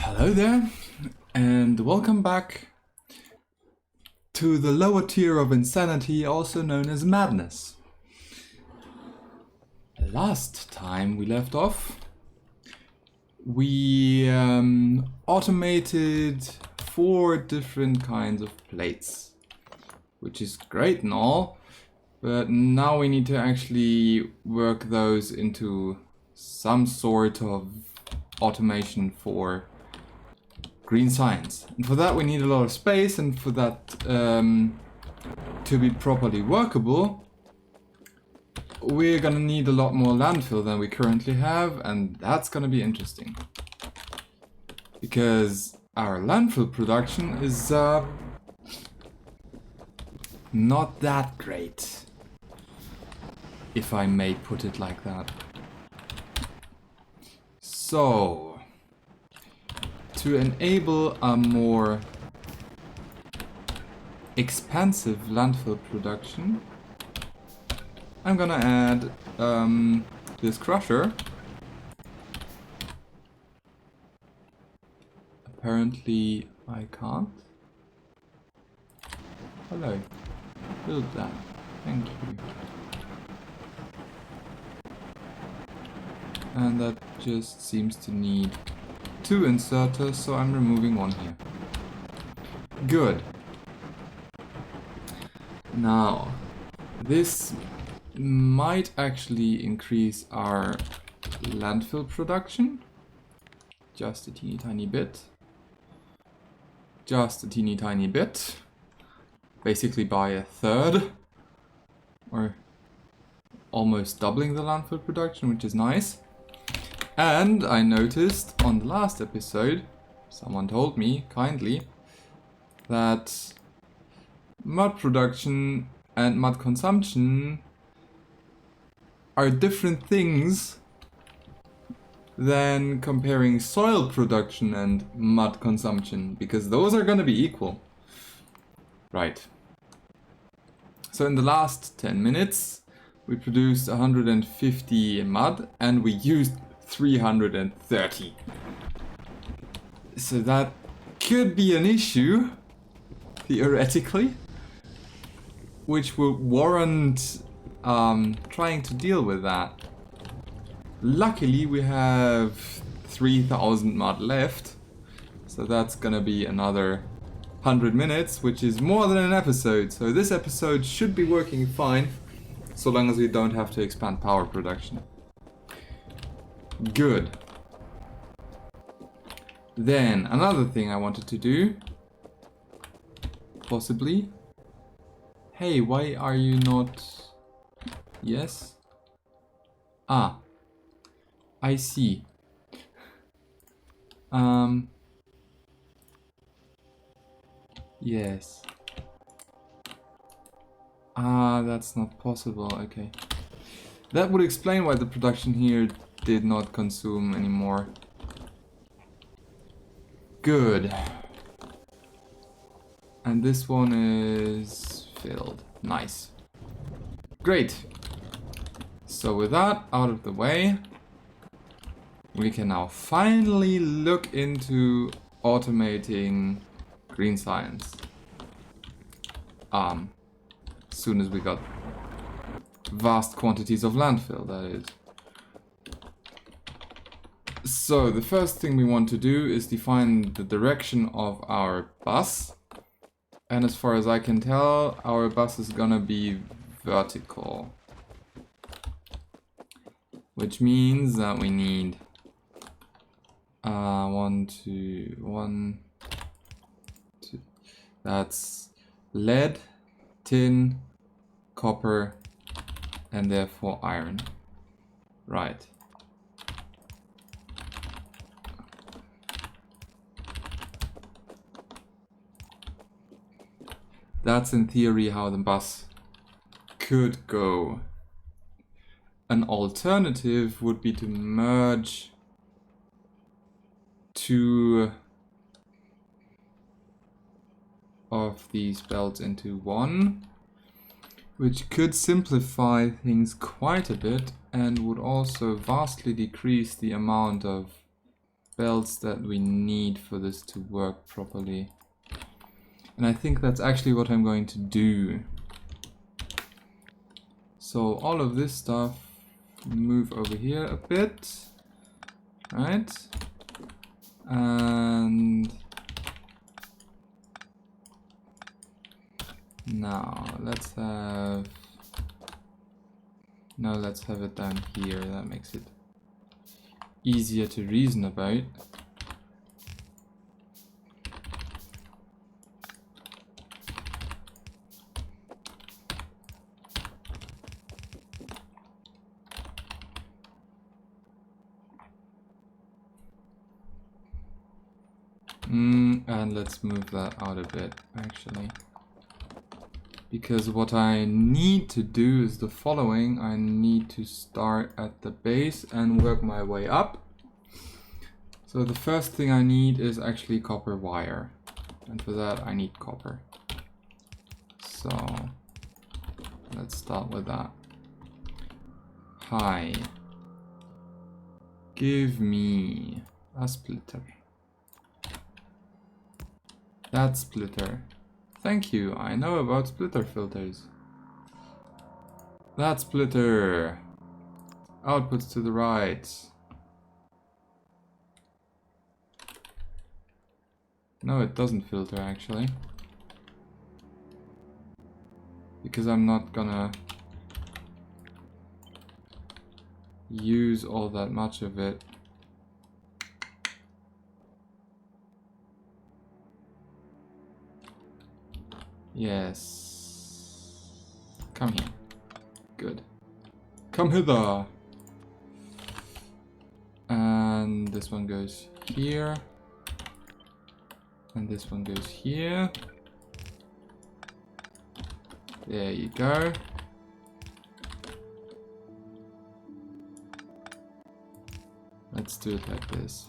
Hello there, and welcome back to the lower tier of insanity, also known as madness. Last time we left off, we automated 4 different kinds of plates, which is great and all, but now we need to actually work those into some sort of automation for green science. And for that we need a lot of space, and for that to be properly workable, we're gonna need a lot more landfill than we currently have, and that's gonna be interesting. Because our landfill production is not that great, if I may put it like that. So, to enable a more expansive landfill production, I'm gonna add this crusher. Apparently I can't. Hello. Build that. Thank you. And that just seems to need 2 inserters, so I'm removing 1 here. Good. Now, this might actually increase our landfill production. Just a teeny tiny bit. Just a teeny tiny bit. Basically by 1/3. Or almost doubling the landfill production, which is nice. And I noticed on the last episode, someone told me kindly, that mud production and mud consumption are different things than comparing soil production and mud consumption, because those are going to be equal. Right. So in the last 10 minutes, we produced 150 mud and we used 330. So that could be an issue, theoretically, which will warrant trying to deal with that. Luckily we have 3,000 mud left, so that's gonna be another 100 minutes, which is more than an episode. So this episode should be working fine, so long as we don't have to expand power production. Good. Then another thing I wanted to do, possibly. Hey, why are you not? Yes. Ah, I see. Yes. Ah, that's not possible. Okay. That would explain why the production here did not consume anymore. Good. And this one is filled. Nice. Great. So with that out of the way, we can now finally look into automating green science. As soon as we got vast quantities of landfill, that is. So the first thing we want to do is define the direction of our bus. And as far as I can tell, our bus is gonna be vertical. Which means that we need 1, 2. That's lead, tin, copper, and therefore iron. Right. That's in theory how the bus could go. An alternative would be to merge 2 of these belts into 1, which could simplify things quite a bit and would also vastly decrease the amount of belts that we need for this to work properly. And I think that's actually what I'm going to do. So all of this stuff move over here a bit, right? And now let's have it down here. That makes it easier to reason about. And let's move that out a bit, actually. Because what I need to do is the following. I need to start at the base and work my way up. So the first thing I need is actually copper wire. And for that I need copper. So let's start with that. Hi. Give me a splitter. That splitter. Thank you, I know about splitter filters. That splitter. Outputs to the right. No, it doesn't filter actually. Because I'm not gonna use all that much of it. Yes. Come here. Good. Come hither. And this one goes here. And this one goes here. There you go. Let's do it like this.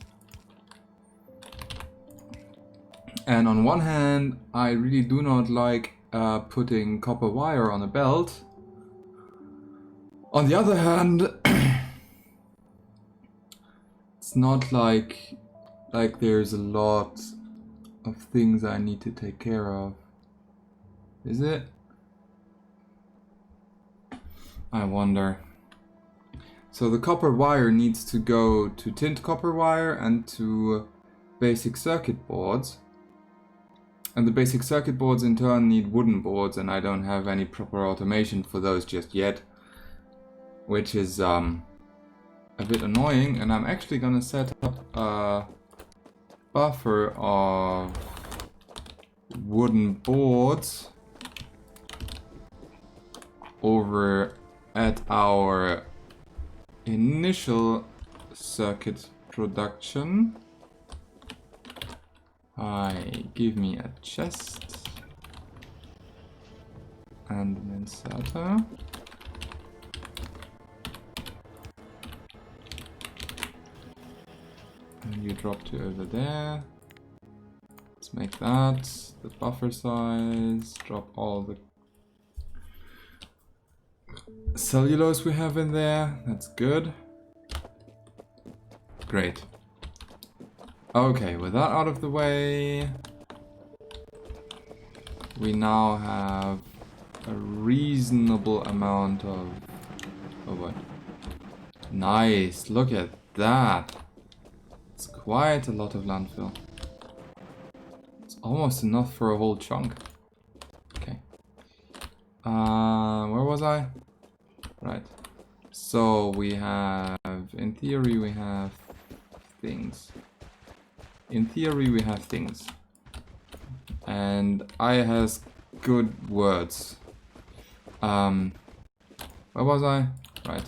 And on one hand, I really do not like putting copper wire on a belt. On the other hand, it's not like there's a lot of things I need to take care of. Is it? I wonder. So the copper wire needs to go to tint copper wire and to basic circuit boards. And the basic circuit boards in turn need wooden boards, and I don't have any proper automation for those just yet. Which is a bit annoying, and I'm actually gonna set up a buffer of wooden boards over at our initial circuit production. Give me a chest and an inserter. And you drop to over there. Let's make that the buffer size. Drop all the cellulose we have in there. That's good. Great. Okay, with that out of the way, we now have a reasonable amount of... Oh, what? Nice, look at that. It's quite a lot of landfill. It's almost enough for a whole chunk. Okay. Where was I? Right. So we have, in theory, we have things. In theory, we have things. And I has good words. Where was I? Right.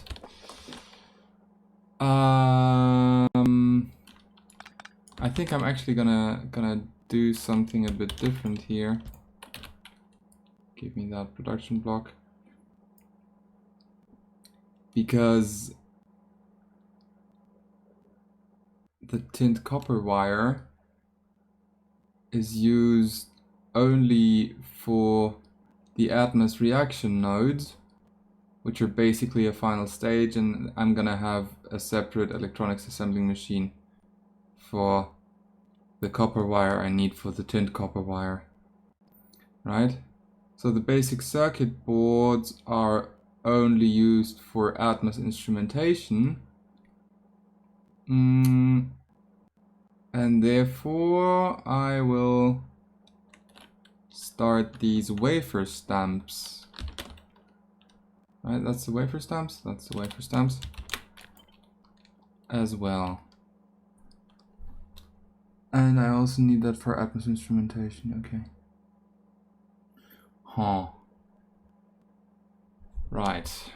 I think I'm actually gonna do something a bit different here. Give me that production block. Because the tint copper wire is used only for the Atmos reaction nodes, which are basically a final stage, and I'm gonna have a separate electronics assembling machine for the copper wire I need for the tinned copper wire. Right? So the basic circuit boards are only used for Atmos instrumentation. And therefore I will start these wafer stamps. Right, that's the wafer stamps, that's the wafer stamps as well. And I also need that for Atmos instrumentation, okay. Huh. Right.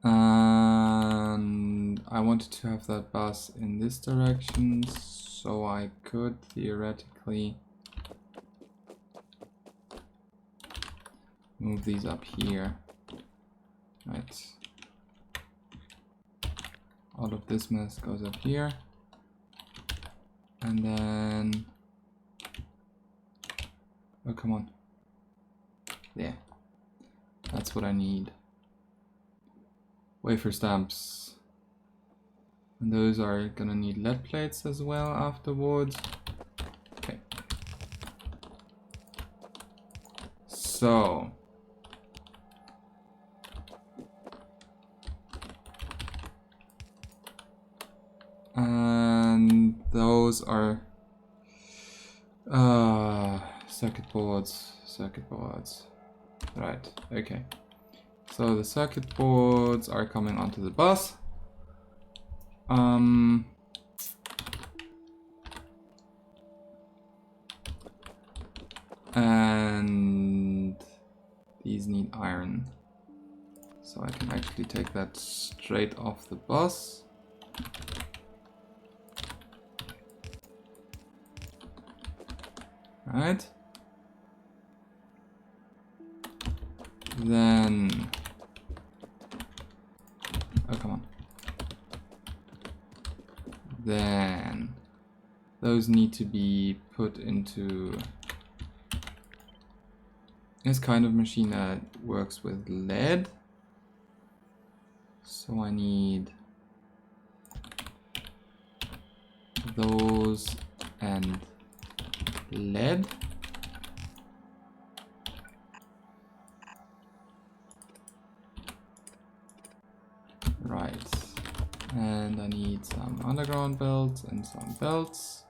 And I wanted to have that bus in this direction, so I could theoretically move these up here. Right. All of this mess goes up here. And then... oh, come on. Yeah. That's what I need. Wafer stamps. And those are gonna need lead plates as well afterwards. Okay. So... and those are circuit boards. Right, okay. So the circuit boards are coming onto the bus. And these need iron. So I can actually take that straight off the bus. Right. Then... oh, come on. Then... those need to be put into this kind of machine that works with lead. So I need those and lead. Right. And I need some underground belts and some belts.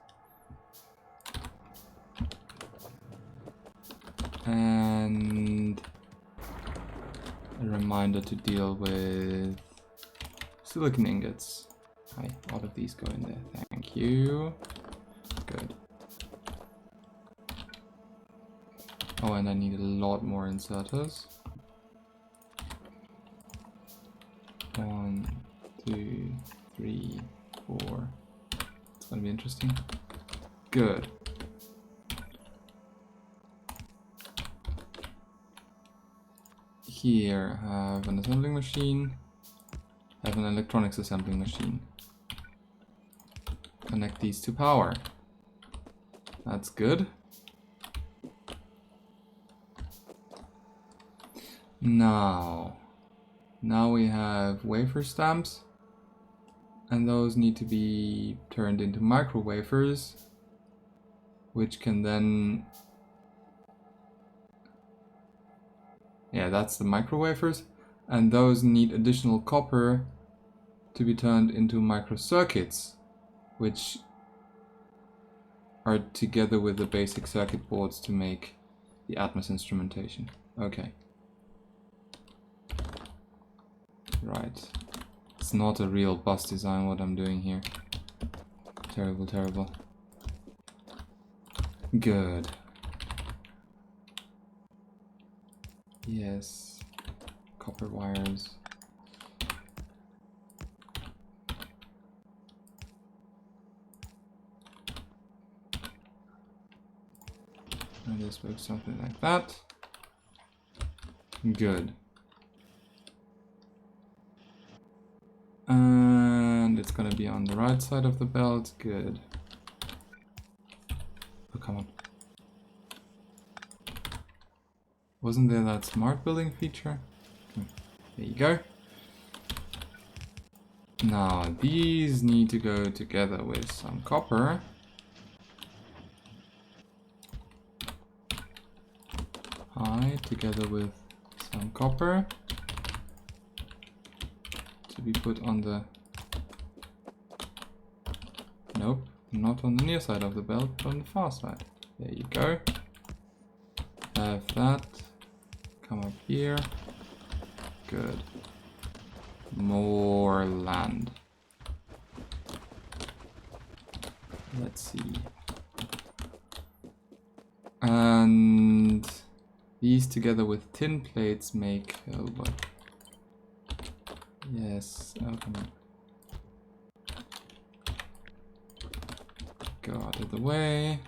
And a reminder to deal with silicon ingots. Hi, all of these go in there. Thank you. Good. Oh, and I need a lot more inserters. 1, 2, 3, 4. It's gonna be interesting. Good. Here I have an assembling machine. I have an electronics assembling machine. Connect these to power. That's good. Now we have wafer stamps, and those need to be turned into micro wafers, which can then... yeah, that's the micro wafers, and those need additional copper to be turned into micro circuits, which are together with the basic circuit boards to make the Atmos instrumentation. Okay. Right. It's not a real bus design what I'm doing here. Terrible, terrible. Good. Yes. Copper wires. And this works something like that. Good. And it's gonna be on the right side of the belt. Good. Oh, come on. Wasn't there that smart building feature? There you go. Now these need to go together with some copper. Hi, together with some copper to be put on the... Nope, not on the near side of the belt, but on the far side. There you go. Have that. Come up here. Good. More land. Let's see. And these together with tin plates make... Oh boy. Yes, oh come on. Go out of the way.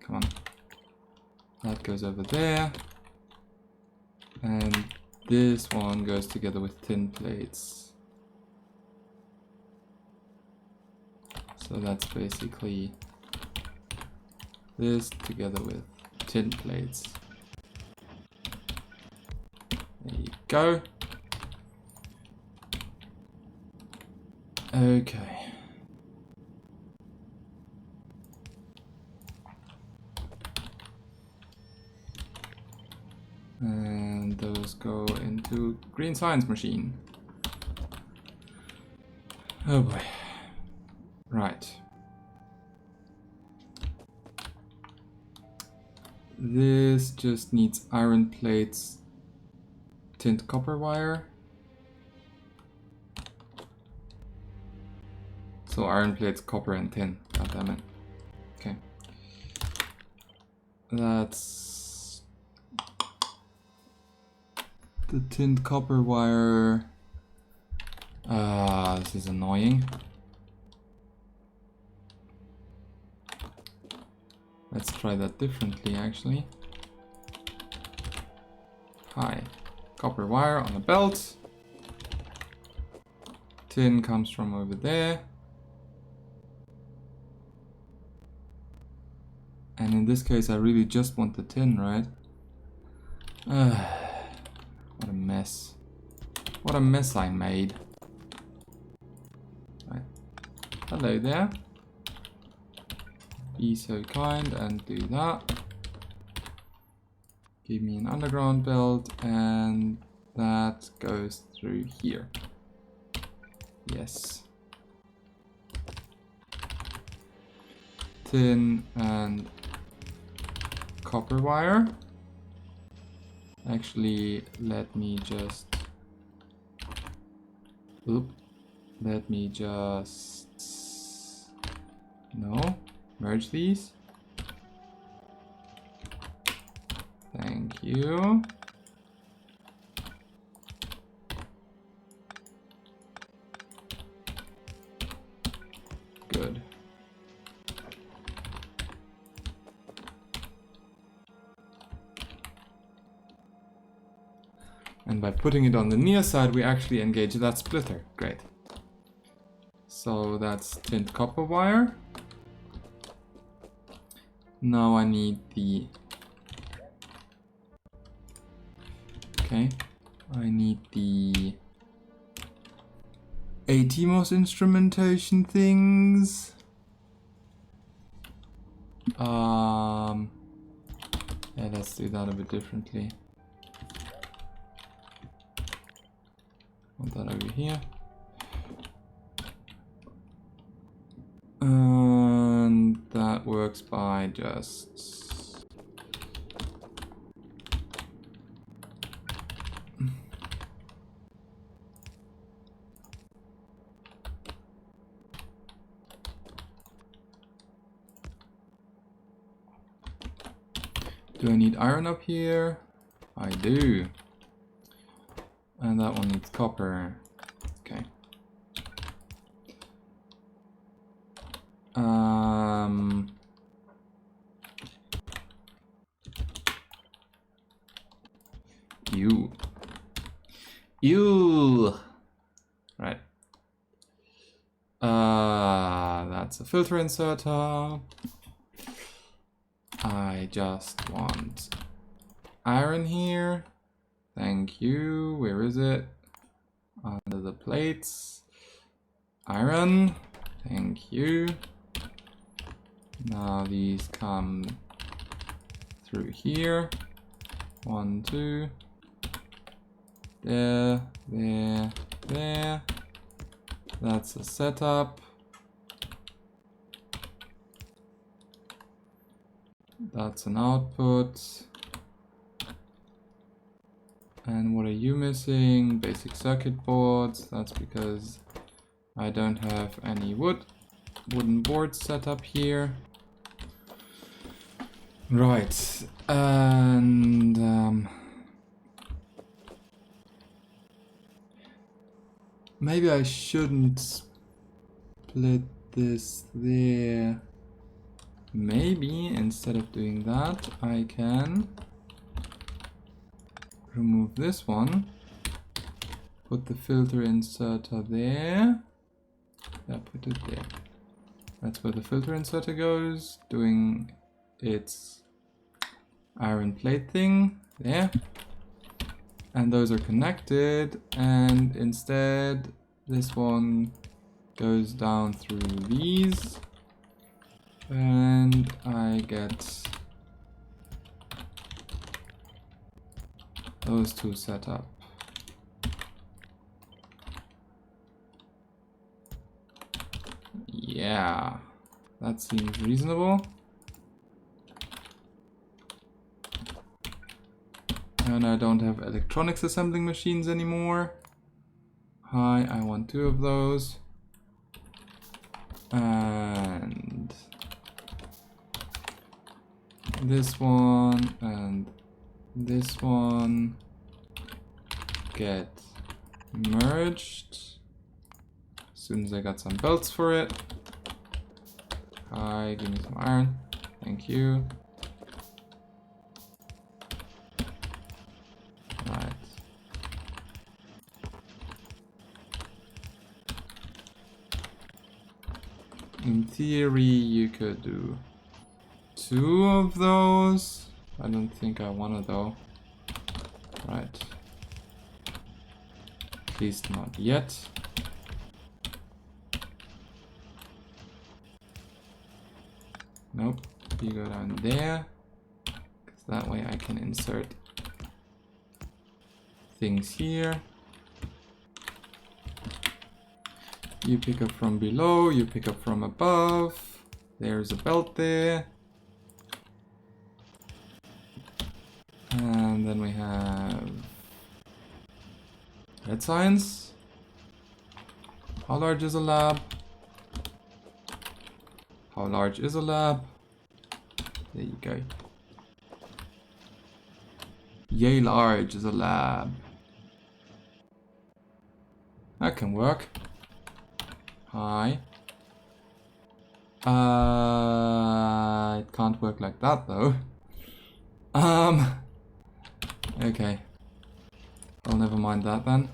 Come on. That goes over there. And this one goes together with tin plates. So that's basically this together with tin plates. There you go. Okay. And those go into green science machine. Oh boy. Right. This just needs iron plates, tint copper wire. So iron plates, copper and tin. God damn it. Okay. That's the tint copper wire. This is annoying. Let's try that differently actually. Hi. Copper wire on a belt. Tin comes from over there. And in this case I really just want the tin, right? What a mess. What a mess I made. Right. Hello there. Be so kind and do that. Give me an underground belt and that goes through here. Yes. Tin and copper wire. Actually, let me just... Oop. Let me just... No. Merge these. Thank you. Good. And by putting it on the near side, we actually engage that splitter. Great. So that's tint copper wire. Now I need the... Okay. I need the... ATMOS instrumentation things. Yeah, let's do that a bit differently. Want that over here. And that works by just... Do I need iron up here? I do. And that one needs copper. Okay. You. Right. That's a filter inserter. I just want iron here. Thank you. Where is it? Under the plates. Iron. Thank you. Now these come through here. 1, 2. There, there, there. That's a setup. That's an output. And what are you missing? Basic circuit boards. That's because I don't have any wooden boards set up here. Right, and maybe I shouldn't split this there. Maybe instead of doing that, I can remove this one, put the filter inserter there. Yeah, put it there. That's where the filter inserter goes, doing its iron plate thing there. And those are connected, and instead this one goes down through these, and I get those two set up. Yeah, that seems reasonable. And I don't have electronics assembling machines anymore. Hi, I want 2 of those. And this one and this one get merged as soon as I got some belts for it. Hi, give me some iron. Thank you. Right. In theory, you could do 2 of those. I don't think I want to though. Right. At least not yet. Nope. You go down there. Because that way I can insert things here. You pick up from below, you pick up from above. There's a belt there. And then we have red science. How large is a lab? How large is a lab? There you go. Yay large is a lab. That can work. Hi. It can't work like that though. Okay. Well, never mind that then.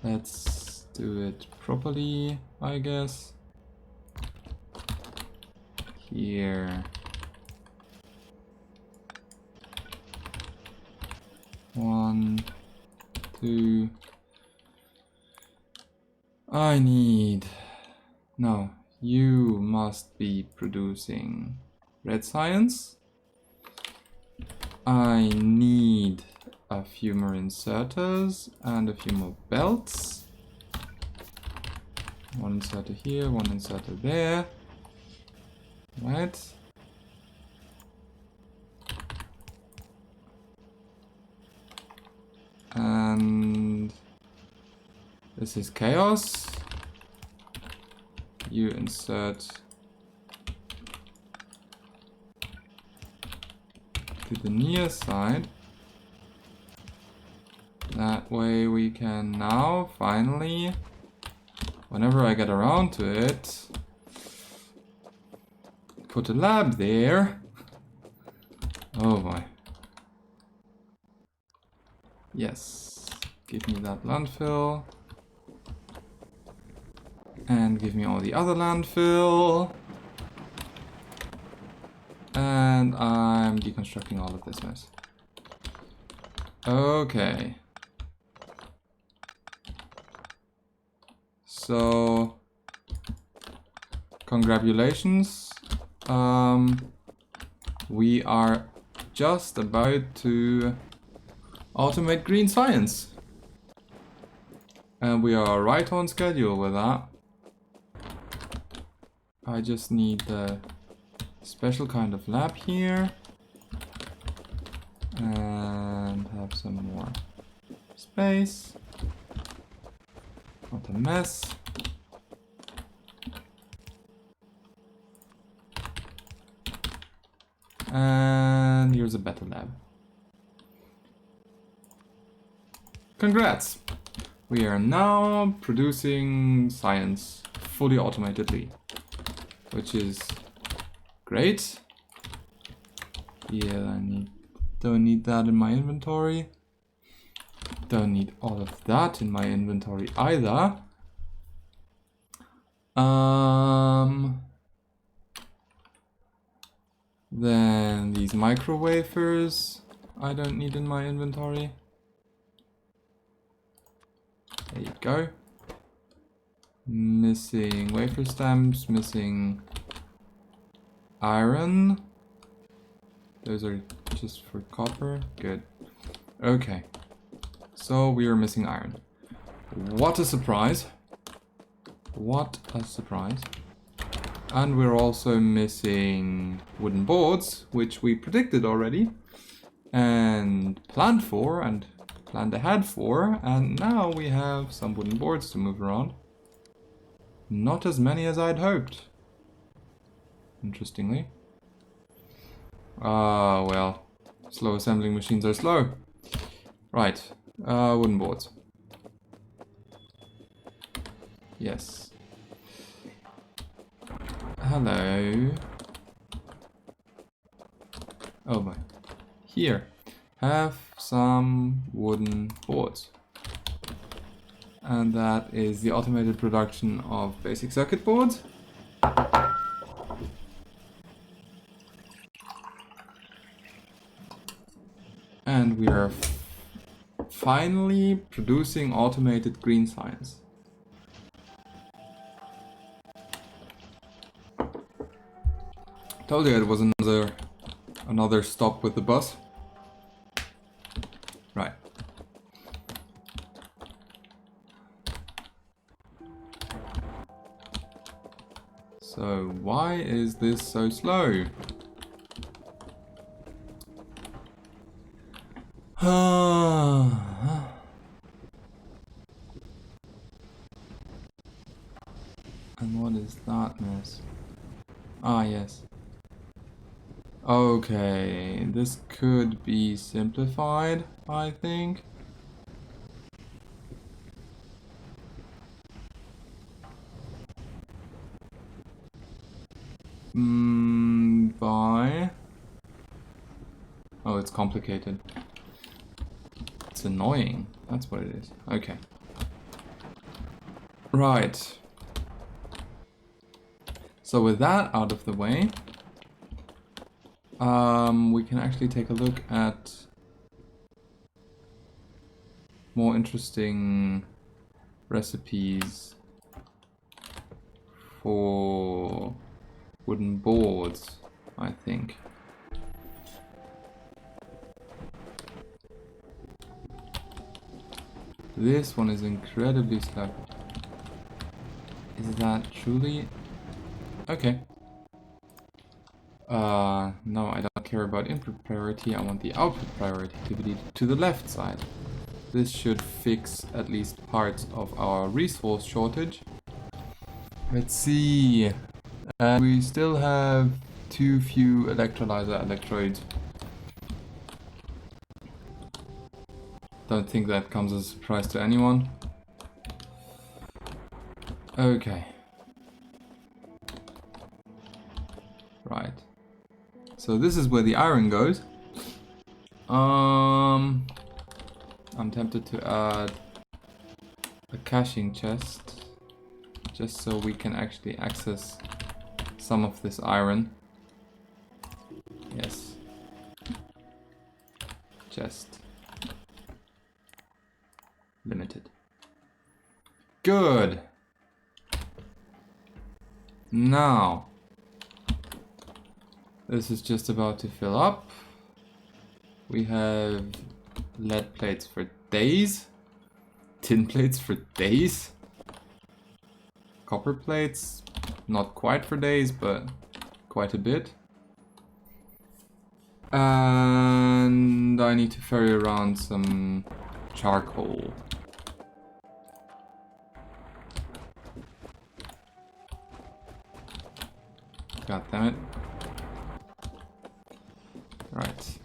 Let's do it properly, I guess. Here. 1, 2. I need... No, you must be producing red science. I need a few more inserters and a few more belts. 1 inserter here, 1 inserter there. Right. And this is chaos. You insert to the near side. That way we can now finally, whenever I get around to it, put a lab there. Oh boy. Yes. Give me that landfill. And give me all the other landfill. And I'm deconstructing all of this mess. Okay. So, congratulations. We are just about to automate green science. And we are right on schedule with that. I just need the special kind of lab here. And have some more space. Not a mess. And here's a better lab. Congrats! We are now producing science fully automatedly, which is great. Yeah, don't need that in my inventory. Don't need all of that in my inventory either. Then these micro wafers I don't need in my inventory. There you go. Missing wafer stamps, missing iron. Those are just for copper. Good. Okay. So we are missing iron. What a surprise. What a surprise. And we're also missing wooden boards, which we predicted already. And planned for, and planned ahead for. And now we have some wooden boards to move around. Not as many as I'd hoped. Interestingly. Ah, well. Slow assembling machines are slow. Right. Wooden boards. Yes. Hello. Oh my. Here. Have some wooden boards. And that is the automated production of basic circuit boards. And we are finally producing automated green science. Told you it was another stop with the bus. Right. So why is this so slow? And what is that mess? Ah, yes. Okay, this could be simplified, I think. By... Oh, it's complicated. It's annoying. That's what it is. Okay. Right. So with that out of the way, we can actually take a look at more interesting recipes for wooden boards, I think. This one is incredibly slow. Is that truly... Okay. No, I don't care about input priority, I want the output priority to be to the left side. This should fix at least parts of our resource shortage. Let's see. We still have too few electrolyzer electrodes. Don't think that comes as a surprise to anyone. Okay. Right. So this is where the iron goes. I'm tempted to add a caching chest, just so we can actually access some of this iron. Yes. Chest. Limited. Good. Now, this is just about to fill up. We have lead plates for days. Tin plates for days. Copper plates, not quite for days, but quite a bit. And I need to ferry around some charcoal. God damn it. Right.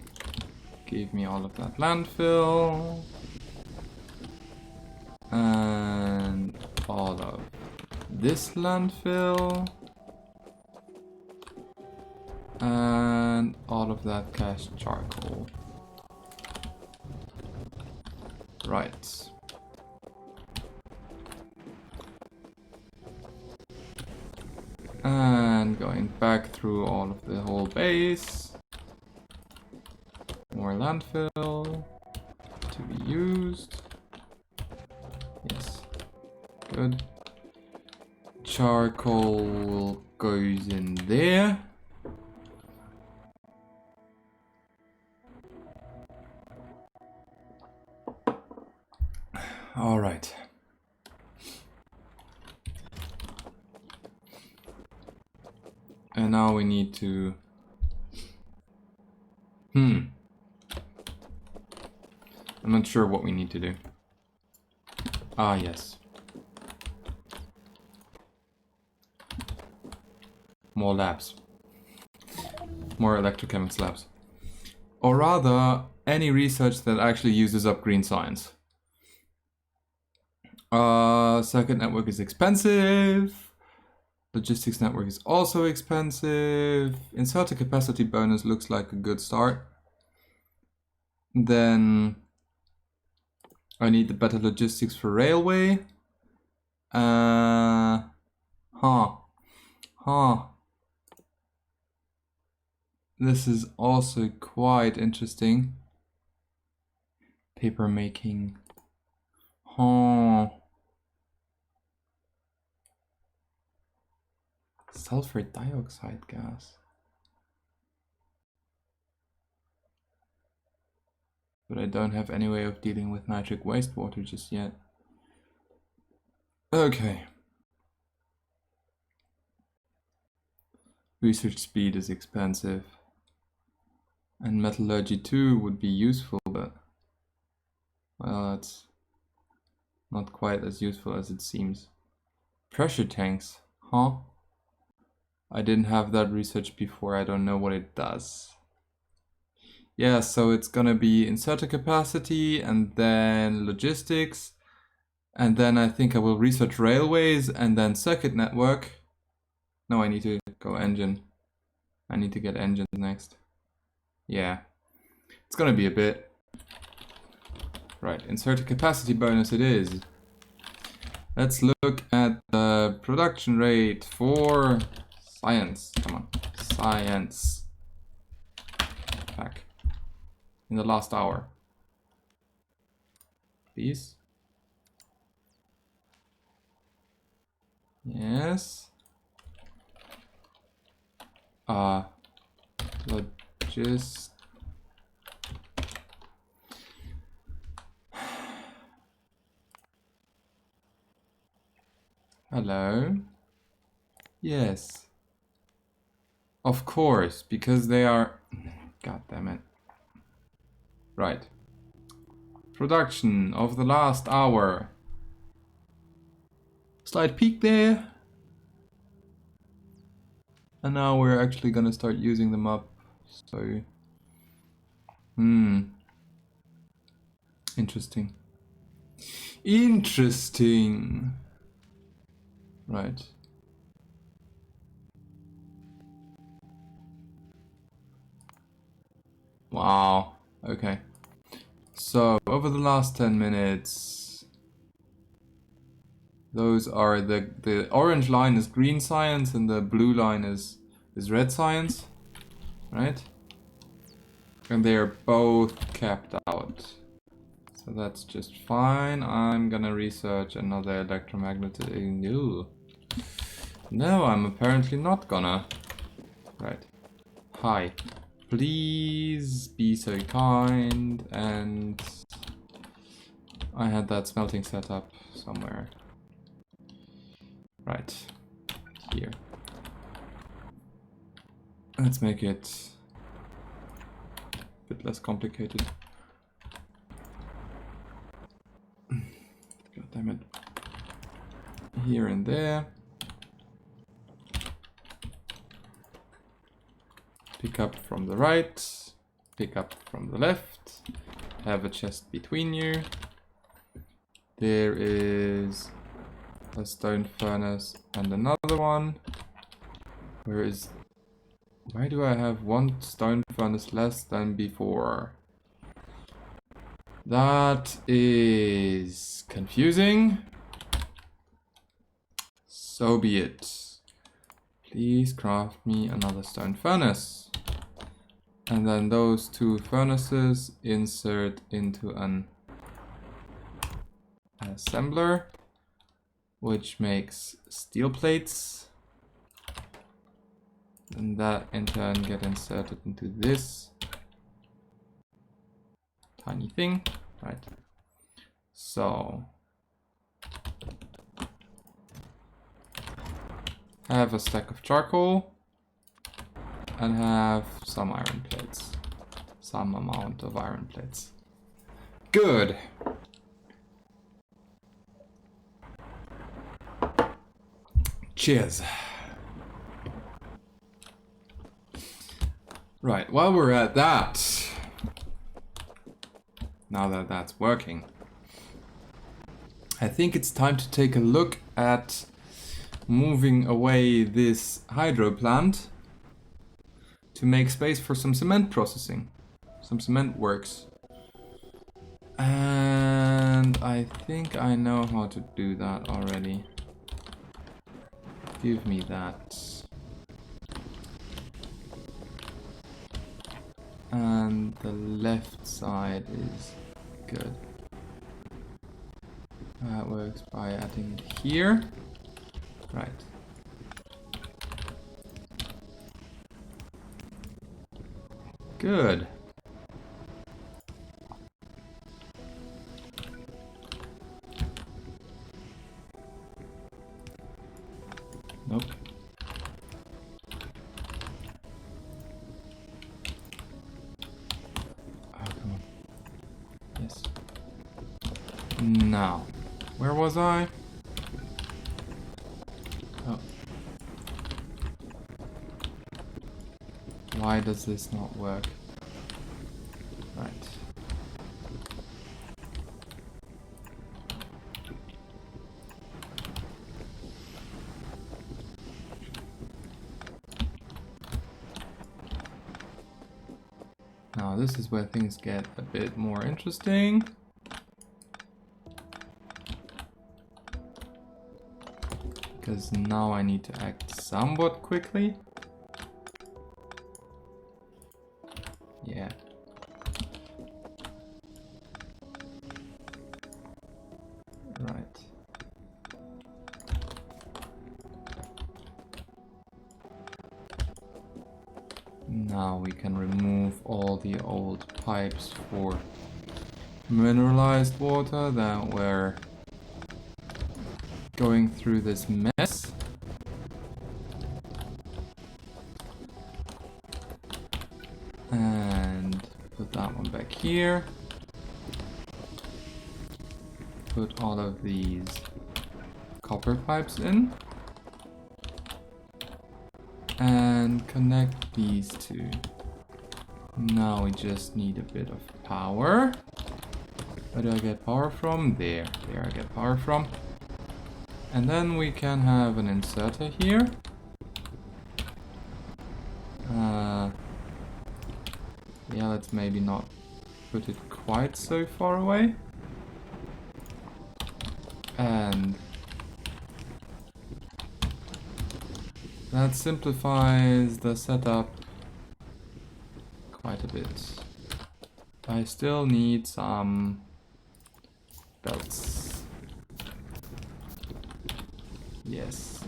Give me all of that landfill. And all of this landfill. And all of that cached charcoal. Right. And going back through all of the whole base. More landfill to be used. Yes. Good. Charcoal goes in there. All right. And now we need to... I'm not sure what we need to do. Ah, yes. More labs. More electrochemics labs. Or rather, any research that actually uses up green science. Circuit network is expensive. Logistics network is also expensive. Inserter capacity bonus looks like a good start. Then I need the better logistics for railway. This is also quite interesting. Paper making. Sulfur dioxide gas. But I don't have any way of dealing with nitric wastewater just yet. Okay. Research speed is expensive. And metallurgy too would be useful, but... well, it's not quite as useful as it seems. Pressure tanks, huh? I didn't have that research before, I don't know what it does. Yeah, so it's gonna be inserter capacity and then logistics. And then I think I will research railways and then circuit network. No, I need to go engine. I need to get engines next. Yeah, it's gonna be a bit. Right, inserter capacity bonus it is. Let's look at the production rate for science. Come on, science. Back. In the last hour. Please. Yes. Logist. Hello. Yes. Of course, because they are... God damn it. Right. Production of the last hour. Slight peak there. And now we're actually gonna start using them up. So... Interesting. Interesting. Right. Wow. Okay. So, over the last 10 minutes, those are the orange line is green science and the blue line is red science, right? And they are both capped out. So that's just fine. I'm gonna research another electromagnetic. No, I'm apparently not gonna. Right. Hi. Please be so kind, and I had that smelting set up somewhere. Right. Here. Let's make it a bit less complicated. God damn it. Here and there. Pick up from the right, pick up from the left, have a chest between you. There is a stone furnace and another one. Why do I have one stone furnace less than before? That is confusing. So be it. Please craft me another stone furnace. And then those two furnaces insert into an assembler, which makes steel plates. And that in turn get inserted into this tiny thing. Right. So have a stack of charcoal and have some iron plates. Some amount of iron plates. Good. Cheers. Right, while we're at that, now that that's working, I think it's time to take a look at moving away this hydro plant to make space for some cement processing, some cement works. And I think I know how to do that already. Give me that. And the left side is good. That works by adding it here. Right. Good. Nope. Oh, come on. Yes. Now, where was I? Oh. Why does this not work? Right. Now this is where things get a bit more interesting. Because now I need to act somewhat quickly. Yeah. Right. Now we can remove all the old pipes for mineralized water that were going through this mess. And put that one back here. Put all of these copper pipes in. And connect these two. Now we just need a bit of power. Where do I get power from? There I get power from. And then we can have an inserter here. Yeah, let's maybe not put it quite so far away. And that simplifies the setup quite a bit. I still need some belts. Yes.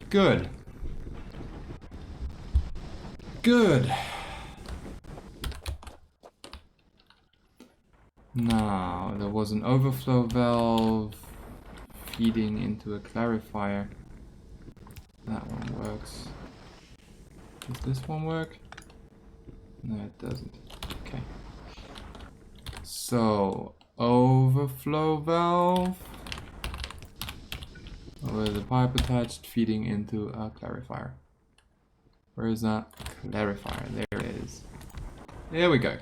Good. Good. Now, there was an overflow valve feeding into a clarifier. That one works. Does this one work? No, it doesn't. Okay. So, overflow valve with a pipe attached feeding into a clarifier. Where is that clarifier? There it is. There we go.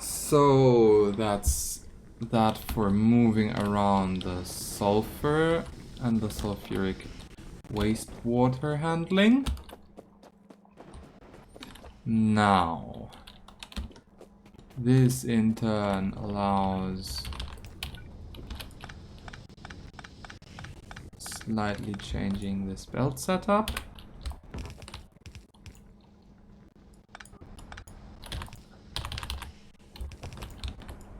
So that's that for moving around the sulfur and the sulfuric wastewater handling. Now, this in turn allows slightly changing this belt setup.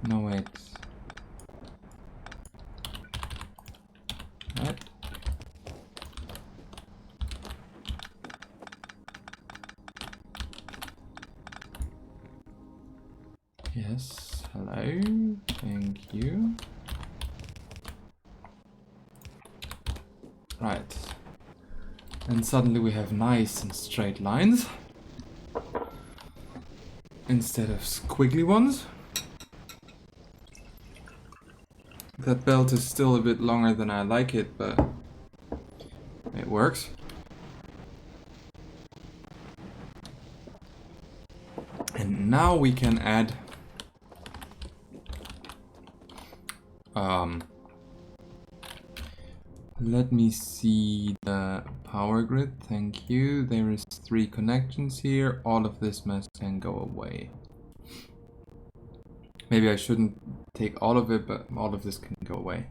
No, wait. Right. Yes, hello, thank you. Right. And suddenly we have nice and straight lines instead of squiggly ones. That belt is still a bit longer than I like it, but it works. And now we can add let me see the power grid, thank you. There is 3 connections here, all of this mess can go away. Maybe I shouldn't take all of it, but all of this can go away.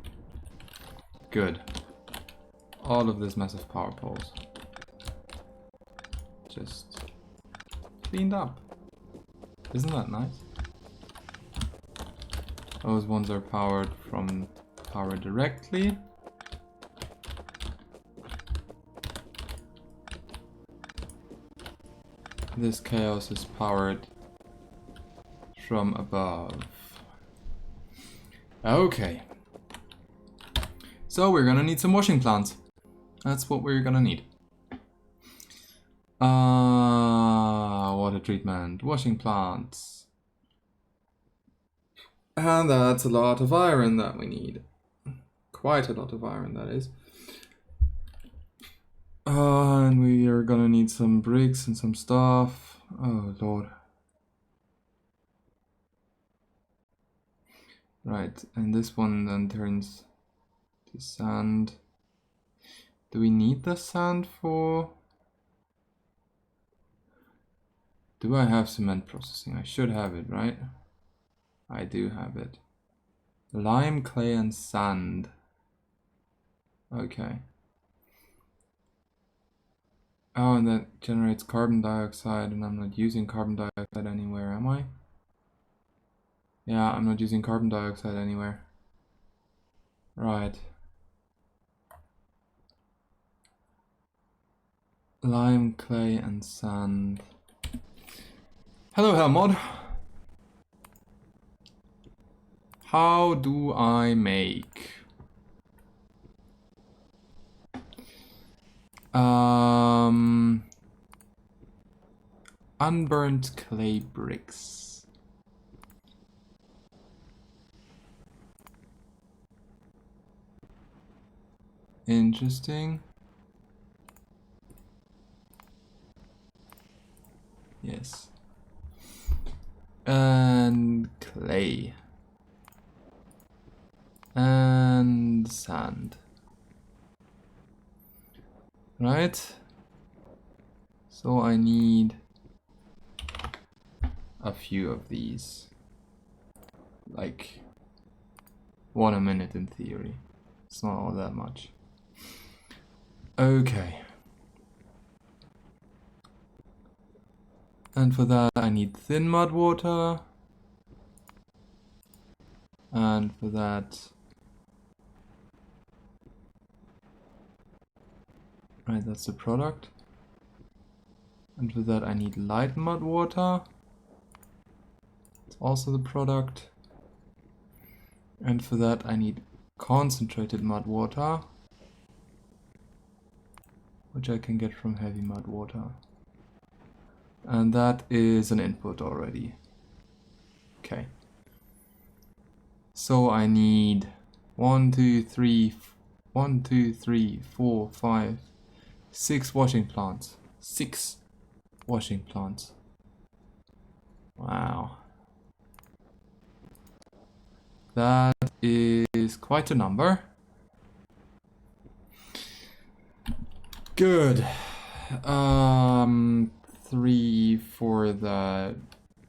Good. All of this massive power poles. Just cleaned up. Isn't that nice? Those ones are powered from power directly. This chaos is powered from above. Okay. So we're gonna need some washing plants. That's what we're gonna need. Water treatment, washing plants. And that's a lot of iron that we need. Quite a lot of iron, that is. And we are gonna need some bricks and some stuff. Oh lord. Right, and this one then turns to sand. Do we need the sand for... Do I have cement processing? I should have it, right? I do have it. Lime, clay, and sand. Okay. Oh, and that generates carbon dioxide, and I'm not using carbon dioxide anywhere, am I? Yeah, I'm not using carbon dioxide anywhere. Right. Lime, clay, and sand. Hello, Helmod. How do I make unburnt clay bricks? Interesting. Yes. And clay. And sand. Right? So I need a few of these. Like 1 a minute in theory. It's not all that much. Okay. And for that I need thin mud water. And for that... Right, that's the product. And for that I need light mud water. It's also the product. And for that I need concentrated mud water, which I can get from heavy mud water. And that is an input already. Okay. So I need 1, 2, 3, 4, 5, 6 washing plants. 6 washing plants. Wow. That is quite a number. Good. 3 for the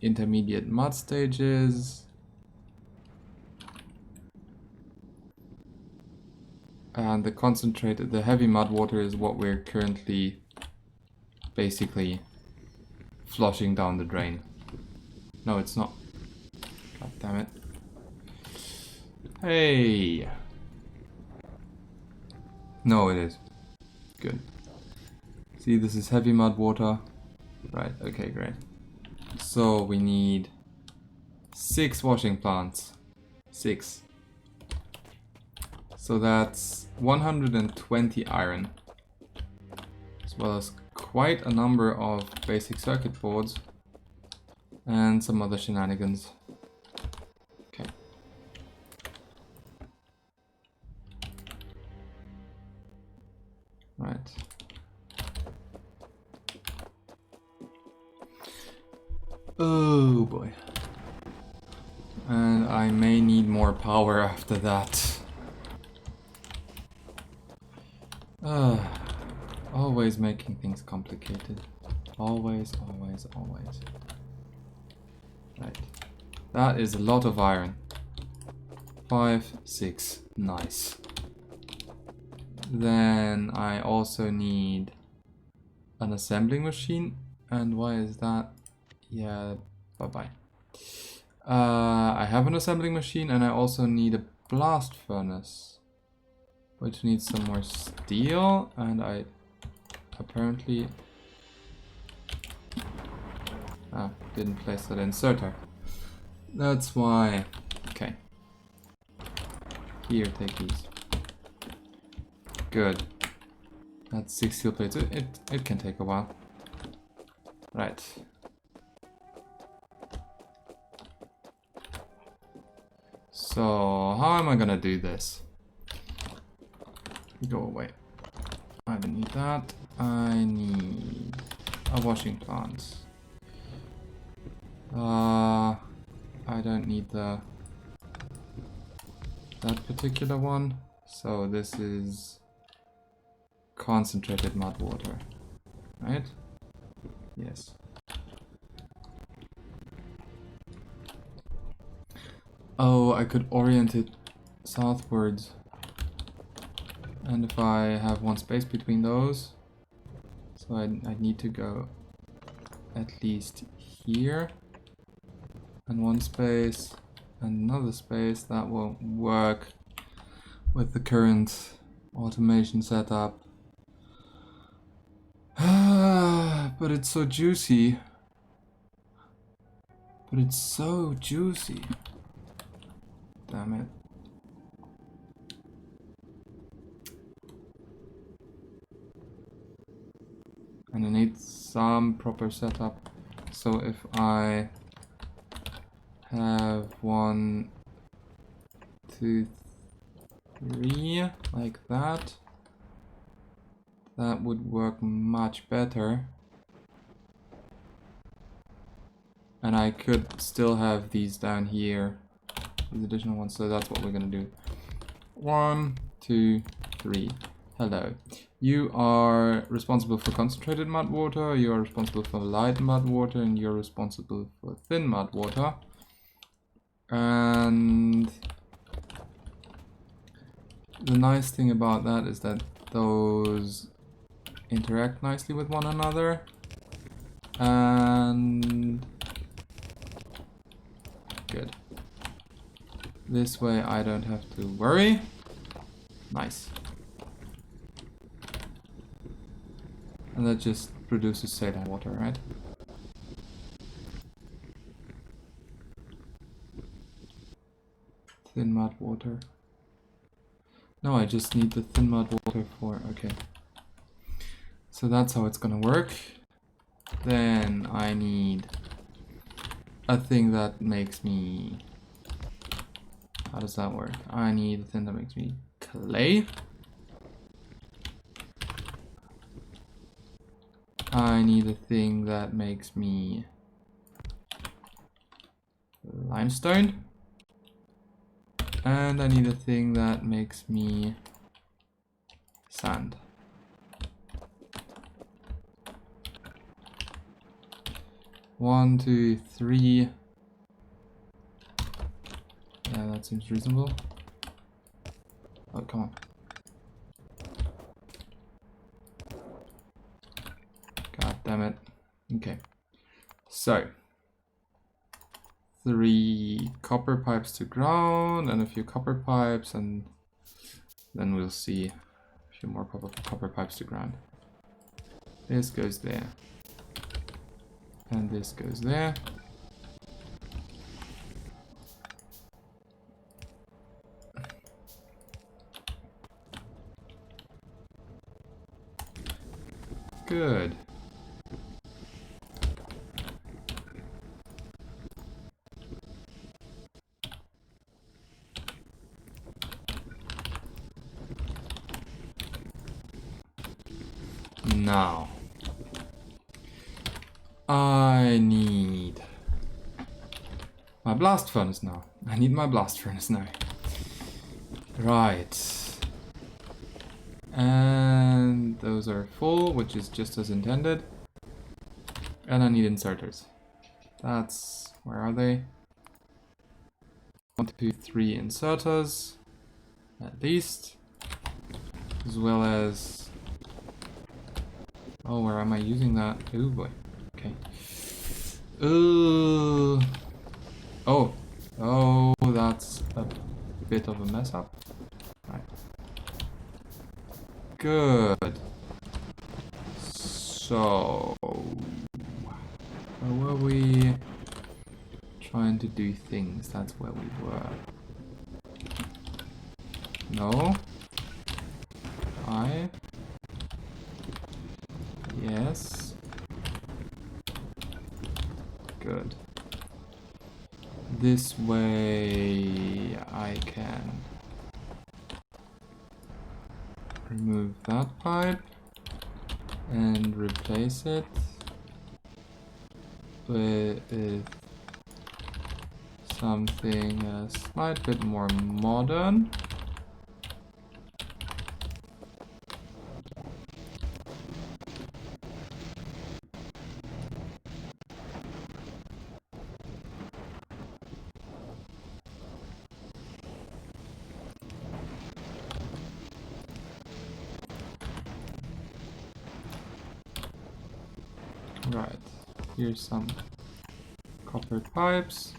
intermediate mud stages. And the concentrated, the heavy mud water is what we're currently basically flushing down the drain. No, it's not. God damn it. Hey. No, it is. Good. See, this is heavy mud water. Right, okay, great. So we need 6 washing plants. 6. So that's 120 iron. As well as quite a number of basic circuit boards. And some other shenanigans. Okay. Right. Oh boy. And I may need more power after that. Always making things complicated. Always, always, always. Right. That is a lot of iron. 5, 6. Nice. Then I also need an assembling machine. And why is that? Yeah, bye-bye. I have an assembling machine and I also need a blast furnace, which needs some more steel, and I apparently didn't place that inserter. That's why. Okay. Here, take these. Good. That's 6 steel plates. It can take a while. Right. So, how am I gonna do this? Go away. I don't need that. I need a washing plant. I don't need that particular one. So this is concentrated mud water, right? Yes. Oh, I could orient it southwards. And if I have one space between those, so I need to go at least here, and one space, and another space, that will work with the current automation setup. But it's so juicy. But it's so juicy. Damn it. And I need some proper setup. So if I have 1, 2, 3 like that, that would work much better. And I could still have these down here, these additional ones, so that's what we're gonna do. 1, 2, 3. Hello. You are responsible for concentrated mud water, you are responsible for light mud water, and you're responsible for thin mud water. And the nice thing about that is that those interact nicely with one another. And good. This way I don't have to worry. Nice. And that just produces saline water, right? Thin mud water. No, I just need the thin mud water for... okay. So that's how it's gonna work. Then I need a thing that makes me... how does that work? I need a thing that makes me clay. I need a thing that makes me limestone. And I need a thing that makes me sand. One, two, three. Yeah, that seems reasonable. Oh, come on. God damn it. Okay. So. 3 copper pipes to ground and a few copper pipes, and then we'll see a few more copper pipes to ground. This goes there. And this goes there. Good. Now, I need my blast furnace now. I need my blast furnace now. Right. And those are full, which is just as intended. And I need inserters. That's... where are they? 1, 2, 3 inserters. At least. As well as... oh, where am I using that? Oh boy. Okay. Oh. Oh, that's a bit of a mess up. Right. Good. So... where were we? Trying to do things. That's where we were. No. Yes. Good. This way I can remove that pipe and replace it with something a slight bit more modern. Right, here's some copper pipes.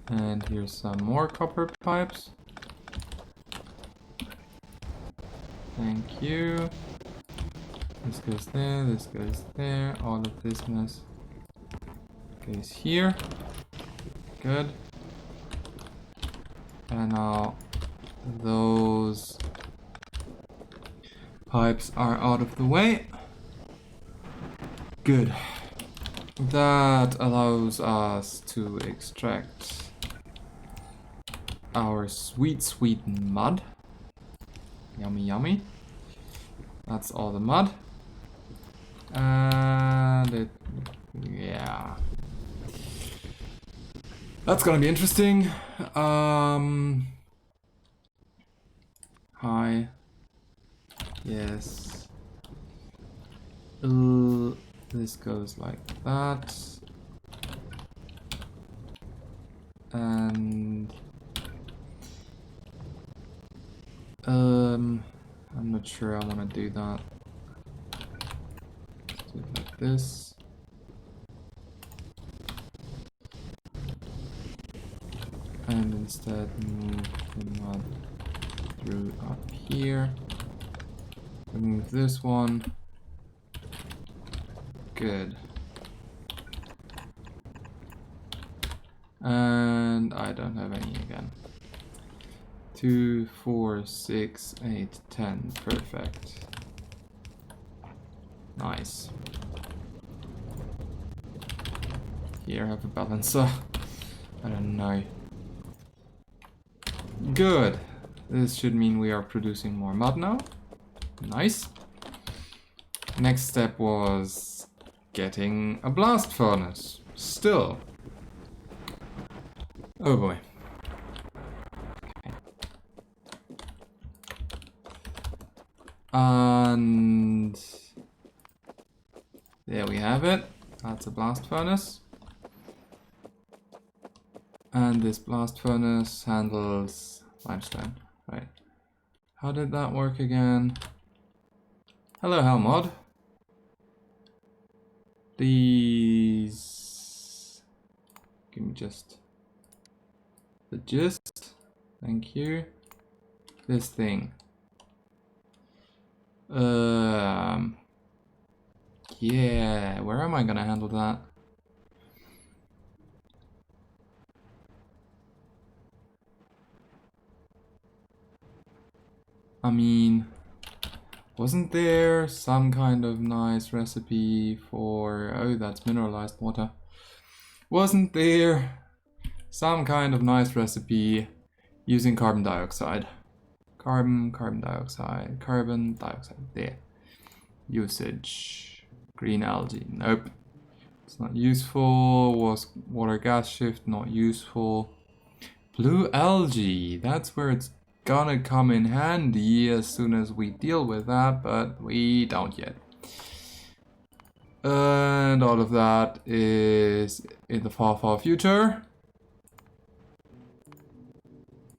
And here's some more copper pipes. Thank you. This goes there, this goes there. All of this mess goes here. Good. And now those pipes are out of the way. Good. That allows us to extract our sweet, sweet mud. Yummy, yummy. That's all the mud. And yeah. That's gonna be interesting. Hi. Yes. This goes like that. And I'm not sure I want to do that. Let's do it like this. And instead move the mud through up here. Remove this one. Good. And I don't have any again. 2, 4, 6, 8, 10. Perfect. Nice. Here I have a balancer. I don't know. Good. This should mean we are producing more mud now. Nice. Next step was getting a blast furnace. Still. Oh boy. And there we have it. That's a blast furnace. And this blast furnace handles limestone, right? How did that work again? Hello, Helmod. These... Give me just the gist. Thank you. This thing. Yeah, where am I gonna handle that? I mean, wasn't there some kind of nice recipe for... Oh, that's mineralized water. Wasn't there some kind of nice recipe using carbon dioxide? Carbon dioxide, there. Usage. Green algae, nope. It's not useful. Was water gas shift, not useful. Blue algae, that's where it's gonna come in handy as soon as we deal with that, but we don't yet. And all of that is in the far, far future.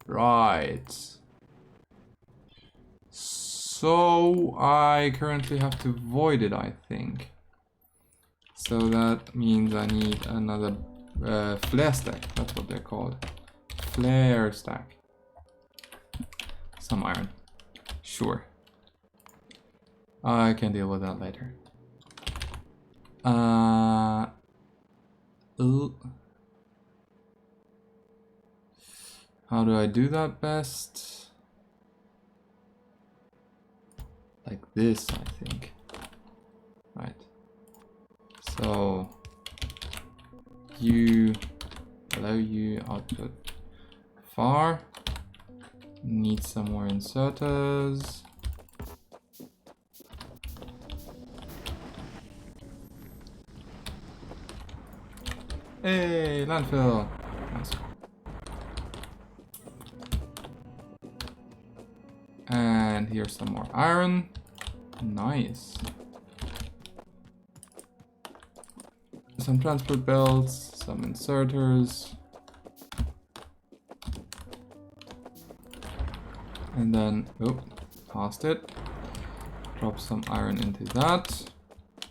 Right. So I currently have to void it, I think. So that means I need another flare stack. That's what they're called. Flare stack. Some iron. Sure. I can deal with that later. How do I do that best? Like this, I think. Right. So you allow you output far. Need some more inserters. Hey, landfill. Nice. And here's some more iron. Nice. Some transport belts, some inserters. And then, oh, past it. Drop some iron into that,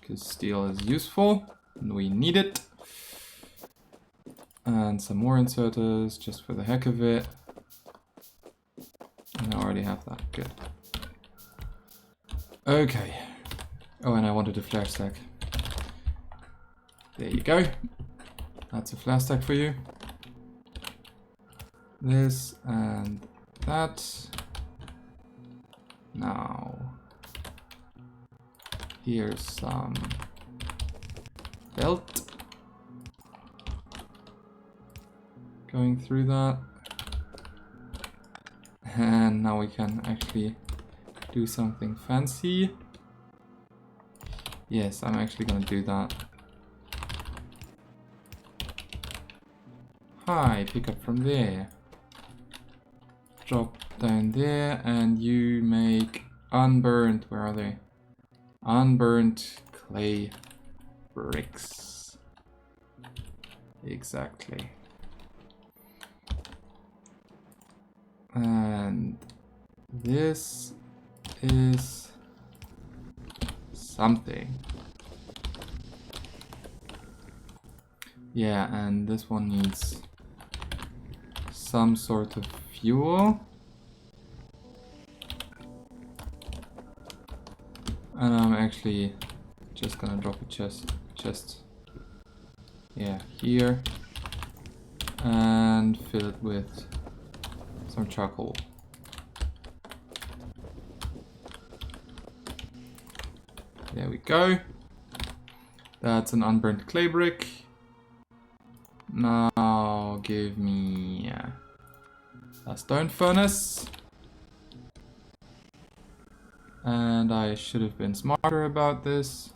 because steel is useful, and we need it. And some more inserters, just for the heck of it. And I already have that, good. Okay. Oh, and I wanted a flare stack. There you go. That's a flare stack for you. This and that. Now, here's some belt. Going through that. And now we can actually do something fancy. Yes, I'm actually gonna do that. Hi, pick up from there. Drop down there, and you make unburnt, where are they? Unburnt clay bricks. Exactly. And This is something. Yeah, and this one needs some sort of fuel. And I'm actually just gonna drop a chest, yeah, here, and fill it with some charcoal. There we go. That's an unburnt clay brick. Now give me a stone furnace. And I should have been smarter about this.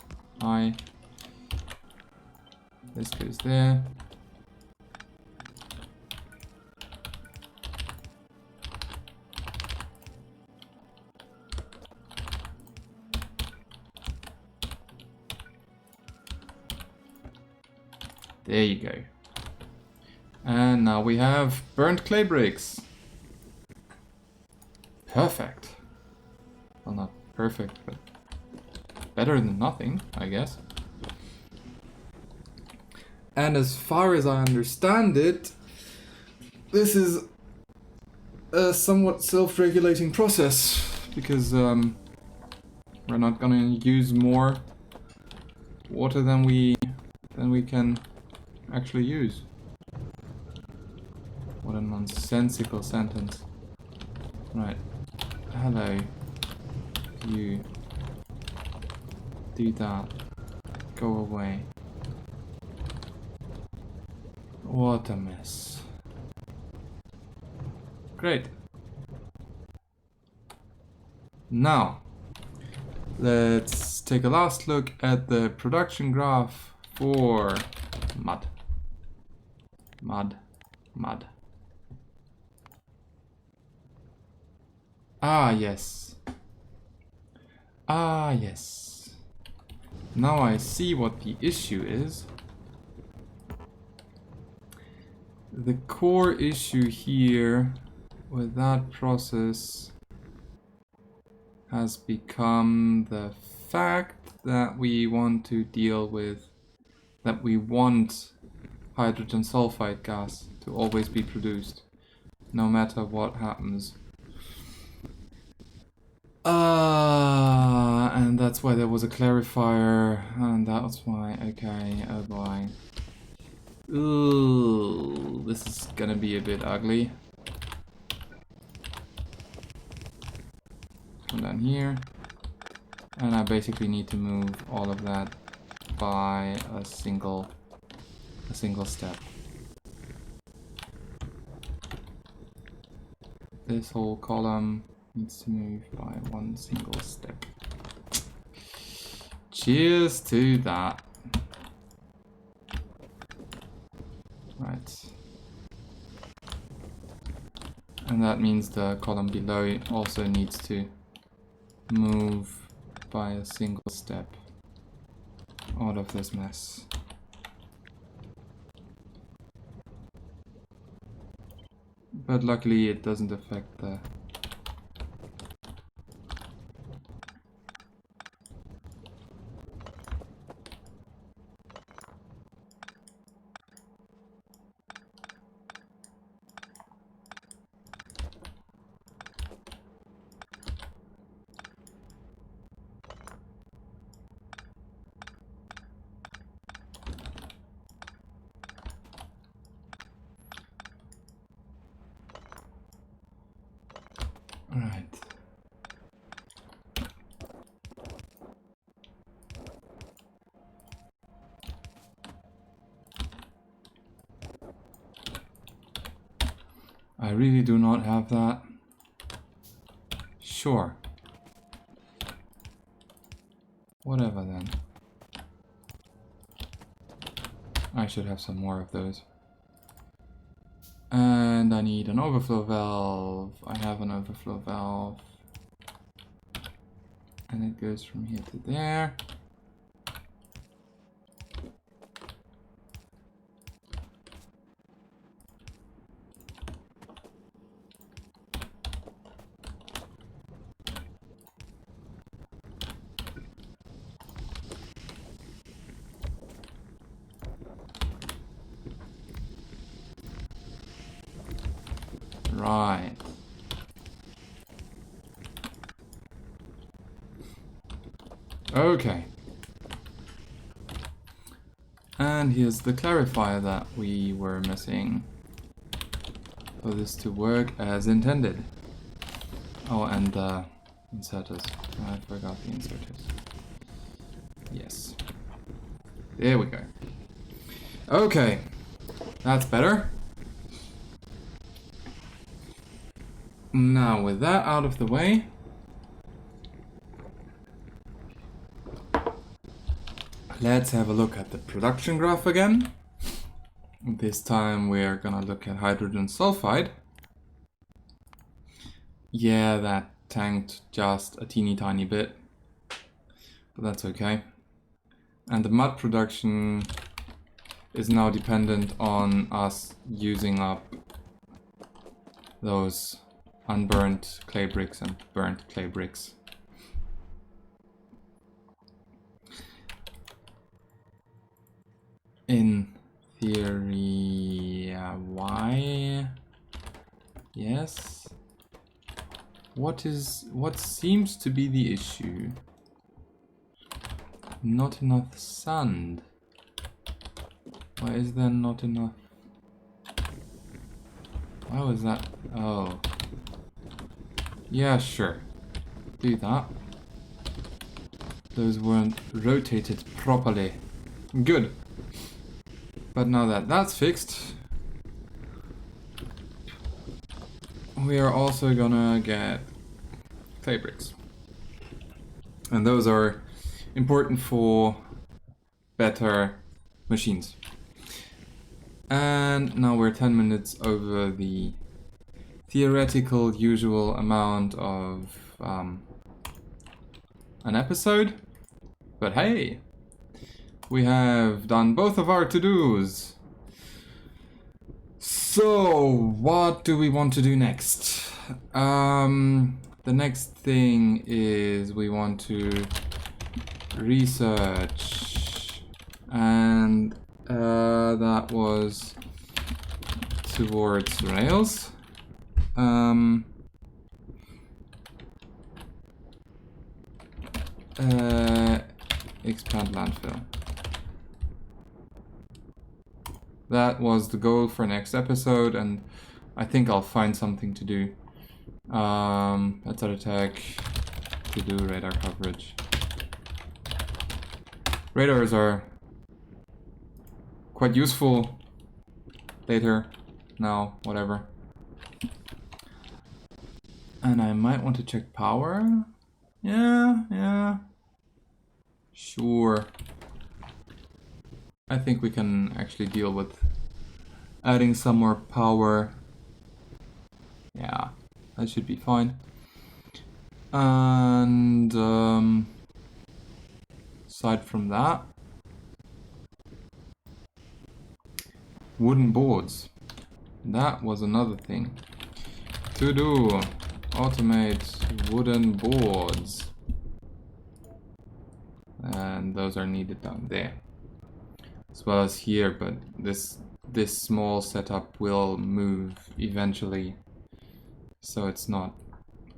This goes there. There you go. And now we have burnt clay bricks. Perfect. Well, not perfect, but better than nothing, I guess. And as far as I understand it, this is a somewhat self-regulating process, because we're not gonna use more water than we can actually use. What a nonsensical sentence. Right. Hello. You. Do that. Go away. What a mess. Great. Now, let's take a last look at the production graph for mud. Mud. Mud. Ah, yes. Ah, yes. Now I see what the issue is. The core issue here with that process has become the fact that we want to deal with, that we want hydrogen sulfide gas to always be produced, no matter what happens. And that's why there was a clarifier, and that's why, okay, oh boy. Ooh, this is gonna be a bit ugly. Come down here, and I basically need to move all of that by a single step. This whole column needs to move by one single step. Cheers to that. Right. And that means the column below also needs to move by a single step out of this mess. But luckily it doesn't affect the Right. I really do not have that. Sure. Whatever then. I should have some more of those. And I need an overflow valve. I have an overflow valve. And it goes from here to there. Right. Okay. And here's the clarifier that we were missing for this to work as intended. Oh, and the inserters. I forgot the inserters. Yes. There we go. Okay. That's better. Now, with that out of the way, let's have a look at the production graph again. This time we're gonna look at hydrogen sulfide. Yeah, that tanked just a teeny tiny bit, but that's okay. And the mud production is now dependent on us using up those unburnt clay bricks and burnt clay bricks. In theory, why? Yes. What seems to be the issue? Not enough sand. Why is there not enough? Why was that? Oh. Yeah, sure. Do that. Those weren't rotated properly. Good. But now that that's fixed, we are also gonna get clay bricks. And those are important for better machines. And now we're 10 minutes over the theoretical usual amount of an episode. But hey, we have done both of our to-dos. So, what do we want to do next? The next thing is we want to research, and that was towards rails. Expand landfill. That was the goal for next episode, and I think I'll find something to do. Let's attack to do radar coverage. Radars are quite useful later, now, whatever. And I might want to check power. Yeah. Sure. I think we can actually deal with adding some more power. Yeah, that should be fine. And aside from that, wooden boards. That was another thing to do. Automate wooden boards. And those are needed down there, as well as here, but this small setup will move eventually, so it's not,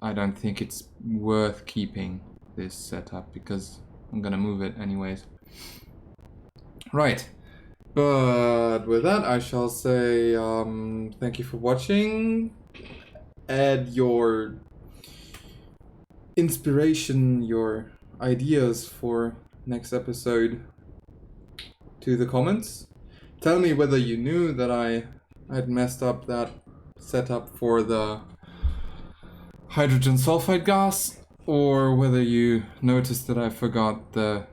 I don't think it's worth keeping this setup because I'm gonna move it anyways. Right, but with that I shall say thank you for watching. Add your inspiration, your ideas for next episode to the comments. Tell me whether you knew that I had messed up that setup for the hydrogen sulfide gas, or whether you noticed that I forgot the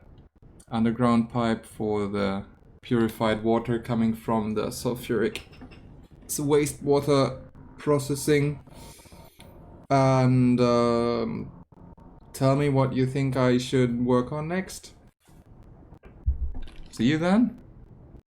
underground pipe for the purified water coming from the sulfuric wastewater processing. And tell me what you think I should work on next. See you then.